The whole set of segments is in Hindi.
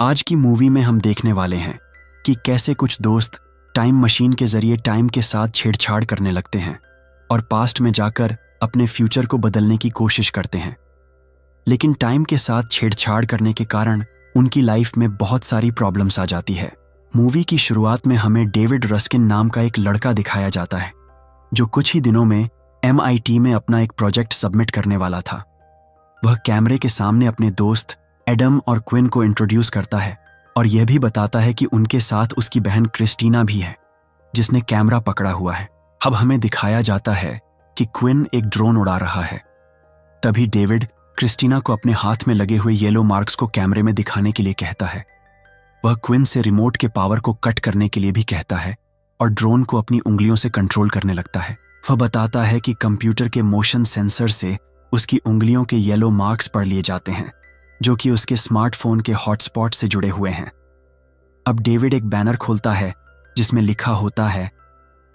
आज की मूवी में हम देखने वाले हैं कि कैसे कुछ दोस्त टाइम मशीन के जरिए टाइम के साथ छेड़छाड़ करने लगते हैं और पास्ट में जाकर अपने फ्यूचर को बदलने की कोशिश करते हैं। लेकिन टाइम के साथ छेड़छाड़ करने के कारण उनकी लाइफ में बहुत सारी प्रॉब्लम्स आ जाती है। मूवी की शुरुआत में हमें डेविड रस्किन नाम का एक लड़का दिखाया जाता है जो कुछ ही दिनों में MIT में अपना एक प्रोजेक्ट सबमिट करने वाला था। वह कैमरे के सामने अपने दोस्त एडम और क्विन को इंट्रोड्यूस करता है और यह भी बताता है कि उनके साथ उसकी बहन क्रिस्टीना भी है जिसने कैमरा पकड़ा हुआ है। अब हमें दिखाया जाता है कि क्विन एक ड्रोन उड़ा रहा है। तभी डेविड क्रिस्टीना को अपने हाथ में लगे हुए येलो मार्क्स को कैमरे में दिखाने के लिए कहता है। वह क्विन से रिमोट के पावर को कट करने के लिए भी कहता है और ड्रोन को अपनी उंगलियों से कंट्रोल करने लगता है। वह बताता है कि कंप्यूटर के मोशन सेंसर से उसकी उंगलियों के येलो मार्क्स पढ़ लिए जाते हैं जो कि उसके स्मार्टफोन के हॉटस्पॉट से जुड़े हुए हैं। अब डेविड एक बैनर खोलता है जिसमें लिखा होता है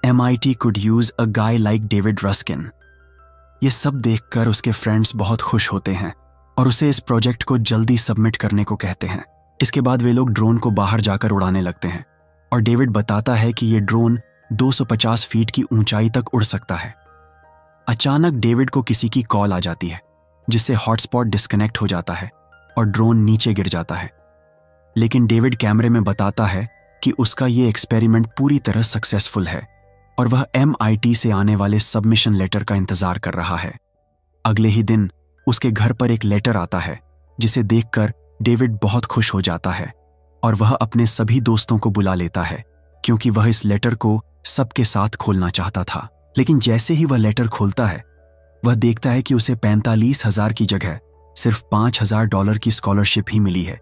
MIT could use a guy like David Ruskin। ये सब देखकर उसके फ्रेंड्स बहुत खुश होते हैं और उसे इस प्रोजेक्ट को जल्दी सबमिट करने को कहते हैं। इसके बाद वे लोग ड्रोन को बाहर जाकर उड़ाने लगते हैं और डेविड बताता है कि ये ड्रोन 250 फीट की ऊंचाई तक उड़ सकता है। अचानक डेविड को किसी की कॉल आ जाती है जिससे हॉटस्पॉट डिस्कनेक्ट हो जाता है और ड्रोन नीचे गिर जाता है। लेकिन डेविड कैमरे में बताता है कि उसका ये एक्सपेरिमेंट पूरी तरह सक्सेसफुल है और वह MIT से आने वाले सबमिशन लेटर का इंतजार कर रहा है। अगले ही दिन उसके घर पर एक लेटर आता है जिसे देखकर डेविड बहुत खुश हो जाता है और वह अपने सभी दोस्तों को बुला लेता है क्योंकि वह इस लेटर को सबके साथ खोलना चाहता था। लेकिन जैसे ही वह लेटर खोलता है वह देखता है कि उसे 45,000 की जगह सिर्फ $5,000 की स्कॉलरशिप ही मिली है,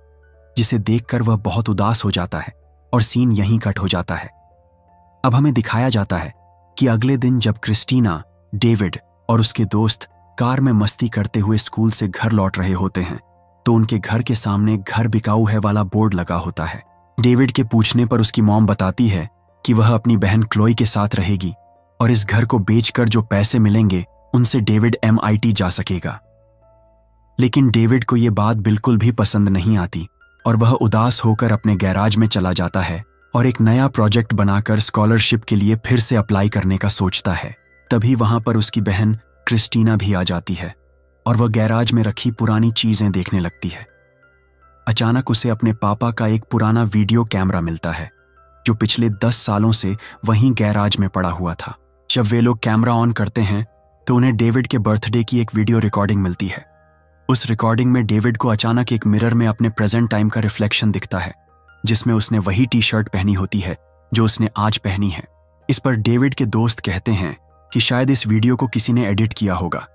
जिसे देखकर वह बहुत उदास हो जाता है और सीन यहीं कट हो जाता है। अब हमें दिखाया जाता है कि अगले दिन जब क्रिस्टीना, डेविड और उसके दोस्त कार में मस्ती करते हुए स्कूल से घर लौट रहे होते हैं तो उनके घर के सामने घर बिकाऊ है वाला बोर्ड लगा होता है। डेविड के पूछने पर उसकी मॉम बताती है कि वह अपनी बहन क्लोई के साथ रहेगी और इस घर को बेचकर जो पैसे मिलेंगे उनसे डेविड MIT जा सकेगा। लेकिन डेविड को यह बात बिल्कुल भी पसंद नहीं आती और वह उदास होकर अपने गैराज में चला जाता है और एक नया प्रोजेक्ट बनाकर स्कॉलरशिप के लिए फिर से अप्लाई करने का सोचता है। तभी वहां पर उसकी बहन क्रिस्टीना भी आ जाती है और वह गैराज में रखी पुरानी चीजें देखने लगती है। अचानक उसे अपने पापा का एक पुराना वीडियो कैमरा मिलता है जो पिछले 10 सालों से वहीं गैराज में पड़ा हुआ था। जब वे लोग कैमरा ऑन करते हैं तो उन्हें डेविड के बर्थडे की एक वीडियो रिकॉर्डिंग मिलती है। उस रिकॉर्डिंग में डेविड को अचानक एक मिरर में अपने प्रेजेंट टाइम का रिफ्लेक्शन दिखता है जिसमें उसने वही टी-शर्ट पहनी होती है जो उसने आज पहनी है। इस पर डेविड के दोस्त कहते हैं कि शायद इस वीडियो को किसी ने एडिट किया होगा,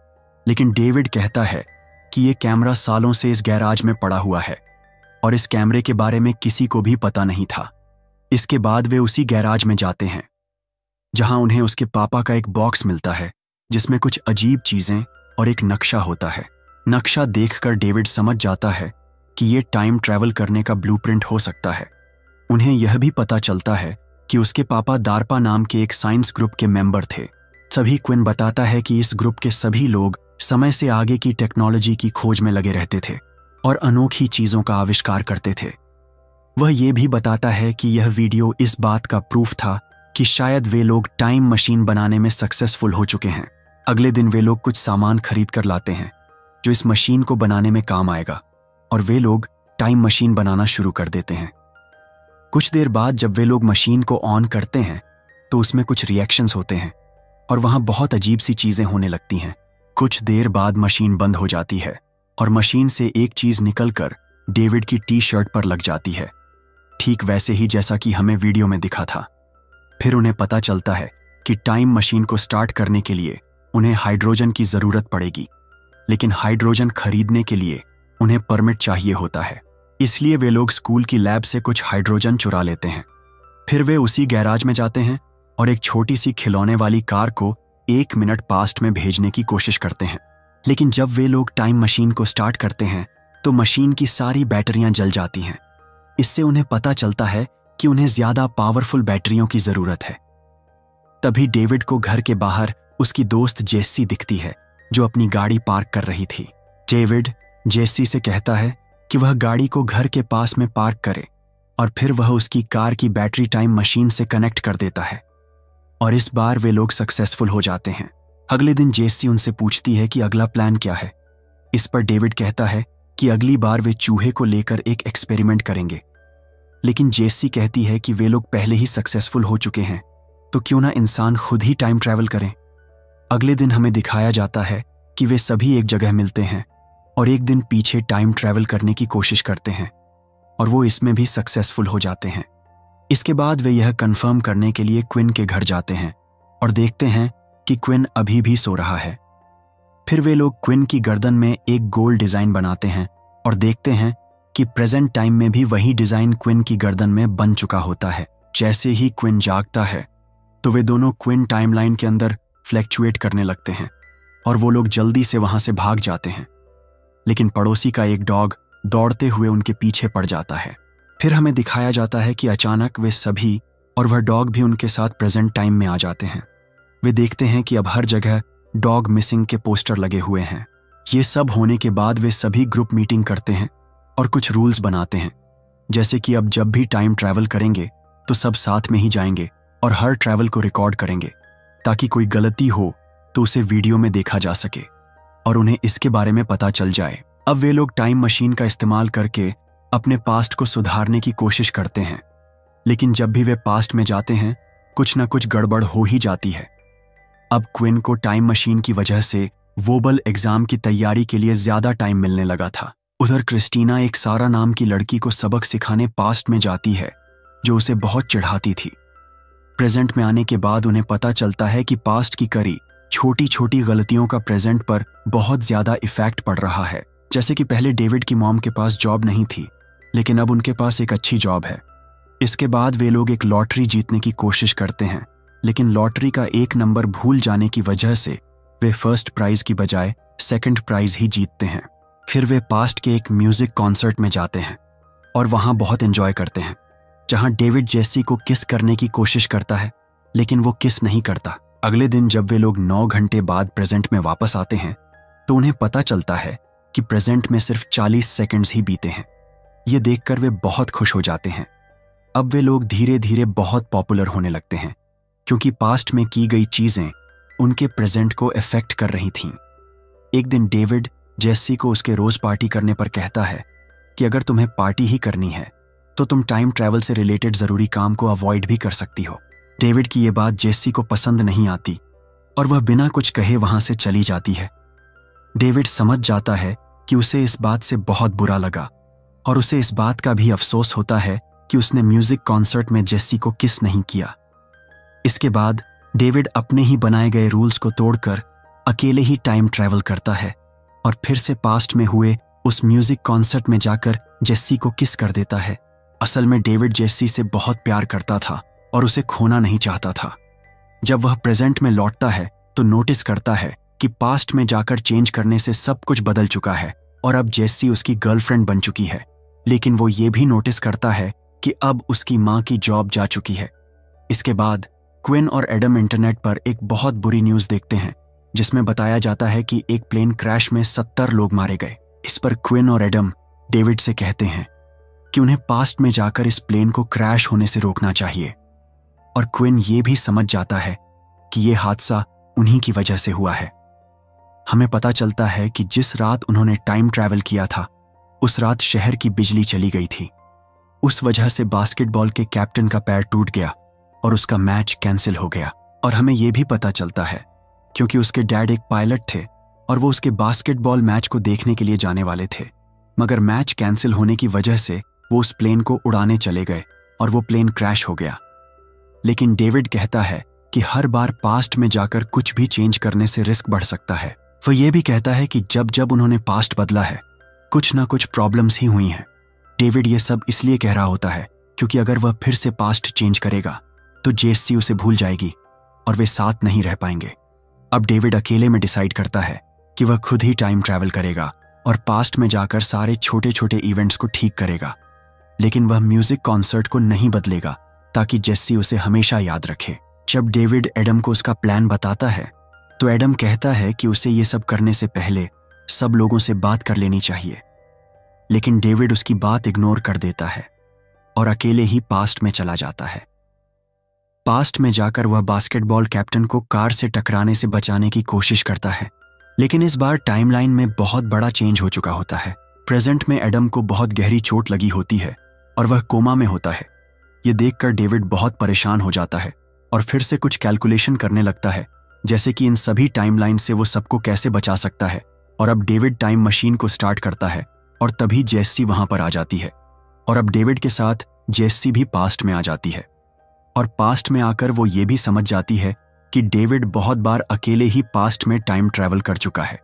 लेकिन डेविड कहता है कि ये कैमरा सालों से इस गैराज में पड़ा हुआ है और इस कैमरे के बारे में किसी को भी पता नहीं था। इसके बाद वे उसी गैराज में जाते हैं जहां उन्हें उसके पापा का एक बॉक्स मिलता है जिसमें कुछ अजीब चीजें और एक नक्शा होता है। नक्शा देखकर डेविड समझ जाता है कि ये टाइम ट्रैवल करने का ब्लूप्रिंट हो सकता है। उन्हें यह भी पता चलता है कि उसके पापा डार्पा नाम के एक साइंस ग्रुप के मेंबर थे। तभी क्विन बताता है कि इस ग्रुप के सभी लोग समय से आगे की टेक्नोलॉजी की खोज में लगे रहते थे और अनोखी चीजों का आविष्कार करते थे। वह यह भी बताता है कि यह वीडियो इस बात का प्रूफ था कि शायद वे लोग टाइम मशीन बनाने में सक्सेसफुल हो चुके हैं। अगले दिन वे लोग कुछ सामान खरीद कर लाते हैं जो इस मशीन को बनाने में काम आएगा और वे लोग टाइम मशीन बनाना शुरू कर देते हैं। कुछ देर बाद जब वे लोग मशीन को ऑन करते हैं तो उसमें कुछ रिएक्शंस होते हैं और वहां बहुत अजीब सी चीजें होने लगती हैं। कुछ देर बाद मशीन बंद हो जाती है और मशीन से एक चीज निकलकर डेविड की टी-शर्ट पर लग जाती है, ठीक वैसे ही जैसा कि हमें वीडियो में दिखा था। फिर उन्हें पता चलता है कि टाइम मशीन को स्टार्ट करने के लिए उन्हें हाइड्रोजन की जरूरत पड़ेगी, लेकिन हाइड्रोजन खरीदने के लिए उन्हें परमिट चाहिए होता है। इसलिए वे लोग स्कूल की लैब से कुछ हाइड्रोजन चुरा लेते हैं। फिर वे उसी गैराज में जाते हैं और एक छोटी सी खिलौने वाली कार को 1 मिनट पास्ट में भेजने की कोशिश करते हैं। लेकिन जब वे लोग टाइम मशीन को स्टार्ट करते हैं तो मशीन की सारी बैटरियां जल जाती हैं। इससे उन्हें पता चलता है कि उन्हें ज्यादा पावरफुल बैटरियों की जरूरत है। तभी डेविड को घर के बाहर उसकी दोस्त जेस्सी दिखती है जो अपनी गाड़ी पार्क कर रही थी। डेविड जेस्सी से कहता है कि वह गाड़ी को घर के पास में पार्क करे और फिर वह उसकी कार की बैटरी टाइम मशीन से कनेक्ट कर देता है और इस बार वे लोग सक्सेसफुल हो जाते हैं। अगले दिन जेसी उनसे पूछती है कि अगला प्लान क्या है। इस पर डेविड कहता है कि अगली बार वे चूहे को लेकर एक एक्सपेरिमेंट करेंगे, लेकिन जेसी कहती है कि वे लोग पहले ही सक्सेसफुल हो चुके हैं, तो क्यों ना इंसान खुद ही टाइम ट्रैवल करें। अगले दिन हमें दिखाया जाता है कि वे सभी एक जगह मिलते हैं और एक दिन पीछे टाइम ट्रैवल करने की कोशिश करते हैं और वो इसमें भी सक्सेसफुल हो जाते हैं। इसके बाद वे यह कंफर्म करने के लिए क्विन के घर जाते हैं और देखते हैं कि क्विन अभी भी सो रहा है। फिर वे लोग क्विन की गर्दन में एक गोल डिजाइन बनाते हैं और देखते हैं कि प्रेजेंट टाइम में भी वही डिजाइन क्विन की गर्दन में बन चुका होता है। जैसे ही क्विन जागता है तो वे दोनों क्विन टाइमलाइन के अंदर फ्लैक्चुएट करने लगते हैं और वो लोग जल्दी से वहां से भाग जाते हैं, लेकिन पड़ोसी का एक डॉग दौड़ते हुए उनके पीछे पड़ जाता है। फिर हमें दिखाया जाता है कि अचानक वे सभी और वह डॉग भी उनके साथ प्रेजेंट टाइम में आ जाते हैं। वे देखते हैं कि अब हर जगह डॉग मिसिंग के पोस्टर लगे हुए हैं। ये सब होने के बाद वे सभी ग्रुप मीटिंग करते हैं और कुछ रूल्स बनाते हैं, जैसे कि अब जब भी टाइम ट्रैवल करेंगे तो सब साथ में ही जाएंगे और हर ट्रैवल को रिकॉर्ड करेंगे ताकि कोई गलती हो तो उसे वीडियो में देखा जा सके और उन्हें इसके बारे में पता चल जाए। अब वे लोग टाइम मशीन का इस्तेमाल करके अपने पास्ट को सुधारने की कोशिश करते हैं, लेकिन जब भी वे पास्ट में जाते हैं कुछ न कुछ गड़बड़ हो ही जाती है। अब क्विन को टाइम मशीन की वजह से वोबल एग्जाम की तैयारी के लिए ज्यादा टाइम मिलने लगा था। उधर क्रिस्टीना एक सारा नाम की लड़की को सबक सिखाने पास्ट में जाती है जो उसे बहुत चिढ़ाती थी। प्रेजेंट में आने के बाद उन्हें पता चलता है कि पास्ट की करी छोटी छोटी गलतियों का प्रेजेंट पर बहुत ज्यादा इफेक्ट पड़ रहा है। जैसे कि पहले डेविड की मॉम के पास जॉब नहीं थी, लेकिन अब उनके पास एक अच्छी जॉब है। इसके बाद वे लोग एक लॉटरी जीतने की कोशिश करते हैं, लेकिन लॉटरी का एक नंबर भूल जाने की वजह से वे फर्स्ट प्राइज की बजाय सेकंड प्राइज ही जीतते हैं। फिर वे पास्ट के एक म्यूजिक कॉन्सर्ट में जाते हैं और वहां बहुत एंजॉय करते हैं, जहां डेविड जेसी को किस करने की कोशिश करता है, लेकिन वो किस नहीं करता। अगले दिन जब वे लोग 9 घंटे बाद प्रेजेंट में वापस आते हैं तो उन्हें पता चलता है कि प्रेजेंट में सिर्फ 40 सेकंड्स ही बीते हैं। ये देखकर वे बहुत खुश हो जाते हैं। अब वे लोग धीरे धीरे बहुत पॉपुलर होने लगते हैं, क्योंकि पास्ट में की गई चीजें उनके प्रेजेंट को इफेक्ट कर रही थीं। एक दिन डेविड जेसी को उसके रोज पार्टी करने पर कहता है कि अगर तुम्हें पार्टी ही करनी है तो तुम टाइम ट्रैवल से रिलेटेड जरूरी काम को अवॉइड भी कर सकती हो। डेविड की ये बात जेसी को पसंद नहीं आती और वह बिना कुछ कहे वहां से चली जाती है। डेविड समझ जाता है कि उसे इस बात से बहुत बुरा लगा और उसे इस बात का भी अफसोस होता है कि उसने म्यूजिक कॉन्सर्ट में जेसी को किस नहीं किया। इसके बाद डेविड अपने ही बनाए गए रूल्स को तोड़कर अकेले ही टाइम ट्रैवल करता है और फिर से पास्ट में हुए उस म्यूजिक कॉन्सर्ट में जाकर जेसी को किस कर देता है। असल में डेविड जेसी से बहुत प्यार करता था और उसे खोना नहीं चाहता था। जब वह प्रेजेंट में लौटता है तो नोटिस करता है कि पास्ट में जाकर चेंज करने से सब कुछ बदल चुका है और अब जेसी उसकी गर्लफ्रेंड बन चुकी है। लेकिन वो ये भी नोटिस करता है कि अब उसकी माँ की जॉब जा चुकी है। इसके बाद क्विन और एडम इंटरनेट पर एक बहुत बुरी न्यूज़ देखते हैं, जिसमें बताया जाता है कि एक प्लेन क्रैश में 70 लोग मारे गए। इस पर क्विन और एडम डेविड से कहते हैं कि उन्हें पास्ट में जाकर इस प्लेन को क्रैश होने से रोकना चाहिए, और क्विन ये भी समझ जाता है कि ये हादसा उन्हीं की वजह से हुआ है। हमें पता चलता है कि जिस रात उन्होंने टाइम ट्रैवल किया था उस रात शहर की बिजली चली गई थी। उस वजह से बास्केटबॉल के कैप्टन का पैर टूट गया और उसका मैच कैंसिल हो गया। और हमें यह भी पता चलता है क्योंकि उसके डैड एक पायलट थे और वो उसके बास्केटबॉल मैच को देखने के लिए जाने वाले थे, मगर मैच कैंसिल होने की वजह से वो उस प्लेन को उड़ाने चले गए और वो प्लेन क्रैश हो गया। लेकिन डेविड कहता है कि हर बार पास्ट में जाकर कुछ भी चेंज करने से रिस्क बढ़ सकता है। वो ये भी कहता है कि जब जब उन्होंने पास्ट बदला है कुछ ना कुछ प्रॉब्लम्स ही हुई हैं। डेविड ये सब इसलिए कह रहा होता है क्योंकि अगर वह फिर से पास्ट चेंज करेगा तो जेसी उसे भूल जाएगी और वे साथ नहीं रह पाएंगे। अब डेविड अकेले में डिसाइड करता है कि वह खुद ही टाइम ट्रैवल करेगा और पास्ट में जाकर सारे छोटे छोटे इवेंट्स को ठीक करेगा, लेकिन वह म्यूजिक कॉन्सर्ट को नहीं बदलेगा ताकि जेसी उसे हमेशा याद रखे। जब डेविड एडम को उसका प्लान बताता है तो एडम कहता है कि उसे ये सब करने से पहले सब लोगों से बात कर लेनी चाहिए। लेकिन डेविड उसकी बात इग्नोर कर देता है और अकेले ही पास्ट में चला जाता है। पास्ट में जाकर वह बास्केटबॉल कैप्टन को कार से टकराने से बचाने की कोशिश करता है, लेकिन इस बार टाइमलाइन में बहुत बड़ा चेंज हो चुका होता है। प्रेजेंट में एडम को बहुत गहरी चोट लगी होती है और वह कोमा में होता है। ये देखकर डेविड बहुत परेशान हो जाता है और फिर से कुछ कैलकुलेशन करने लगता है, जैसे कि इन सभी टाइमलाइन से वो सबको कैसे बचा सकता है। और अब डेविड टाइम मशीन को स्टार्ट करता है और तभी जेस्सी वहां पर आ जाती है और अब डेविड के साथ जेस्सी भी पास्ट में आ जाती है। और पास्ट में आकर वो ये भी समझ जाती है कि डेविड बहुत बार अकेले ही पास्ट में टाइम ट्रैवल कर चुका है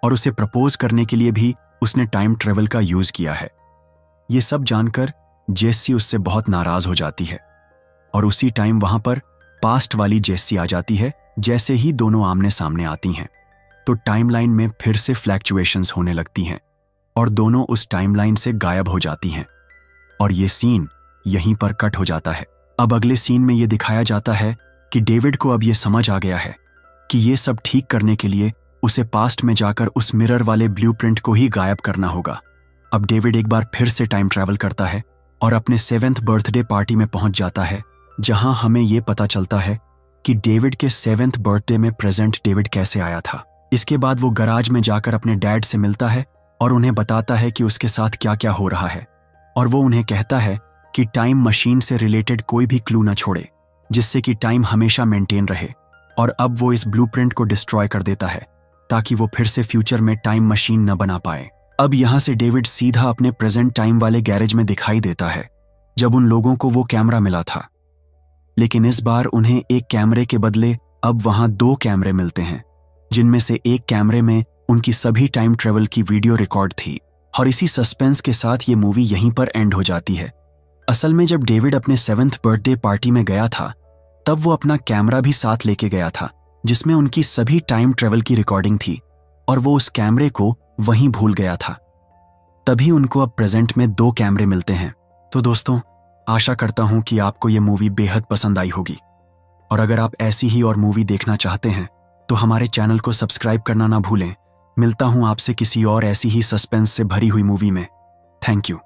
और उसे प्रपोज करने के लिए भी उसने टाइम ट्रैवल का यूज किया है। ये सब जानकर जेस्सी उससे बहुत नाराज हो जाती है और उसी टाइम वहां पर पास्ट वाली जेस्सी आ जाती है। जैसे ही दोनों आमने सामने आती हैं तो टाइमलाइन में फिर से फ्लैक्चुएशंस होने लगती हैं और दोनों उस टाइमलाइन से गायब हो जाती हैं और ये सीन यहीं पर कट हो जाता है। अब अगले सीन में ये दिखाया जाता है कि डेविड को अब ये समझ आ गया है कि ये सब ठीक करने के लिए उसे पास्ट में जाकर उस मिरर वाले ब्लूप्रिंट को ही गायब करना होगा। अब डेविड एक बार फिर से टाइम ट्रैवल करता है और अपने 7th बर्थडे पार्टी में पहुंच जाता है, जहां हमें ये पता चलता है कि डेविड के 7th बर्थडे में प्रेजेंट डेविड कैसे आया था। इसके बाद वो गराज में जाकर अपने डैड से मिलता है और उन्हें बताता है कि उसके साथ क्या क्या हो रहा है और वो उन्हें कहता है कि टाइम मशीन से रिलेटेड कोई भी क्लू न छोड़े, जिससे कि टाइम हमेशा मेंटेन रहे। और अब वो इस ब्लूप्रिंट को डिस्ट्रॉय कर देता है ताकि वो फिर से फ्यूचर में टाइम मशीन न बना पाए। अब यहां से डेविड सीधा अपने प्रेजेंट टाइम वाले गैरेज में दिखाई देता है, जब उन लोगों को वो कैमरा मिला था। लेकिन इस बार उन्हें एक कैमरे के बदले अब वहां 2 कैमरे मिलते हैं, जिनमें से एक कैमरे में उनकी सभी टाइम ट्रेवल की वीडियो रिकॉर्ड थी। और इसी सस्पेंस के साथ ये मूवी यहीं पर एंड हो जाती है। असल में जब डेविड अपने 7th बर्थडे पार्टी में गया था, तब वो अपना कैमरा भी साथ लेके गया था, जिसमें उनकी सभी टाइम ट्रेवल की रिकॉर्डिंग थी और वो उस कैमरे को वहीं भूल गया था। तभी उनको अब प्रेजेंट में 2 कैमरे मिलते हैं। तो दोस्तों, आशा करता हूं कि आपको ये मूवी बेहद पसंद आई होगी और अगर आप ऐसी ही और मूवी देखना चाहते हैं तो हमारे चैनल को सब्सक्राइब करना ना भूलें। मिलता हूं आपसे किसी और ऐसी ही सस्पेंस से भरी हुई मूवी में। Thank you.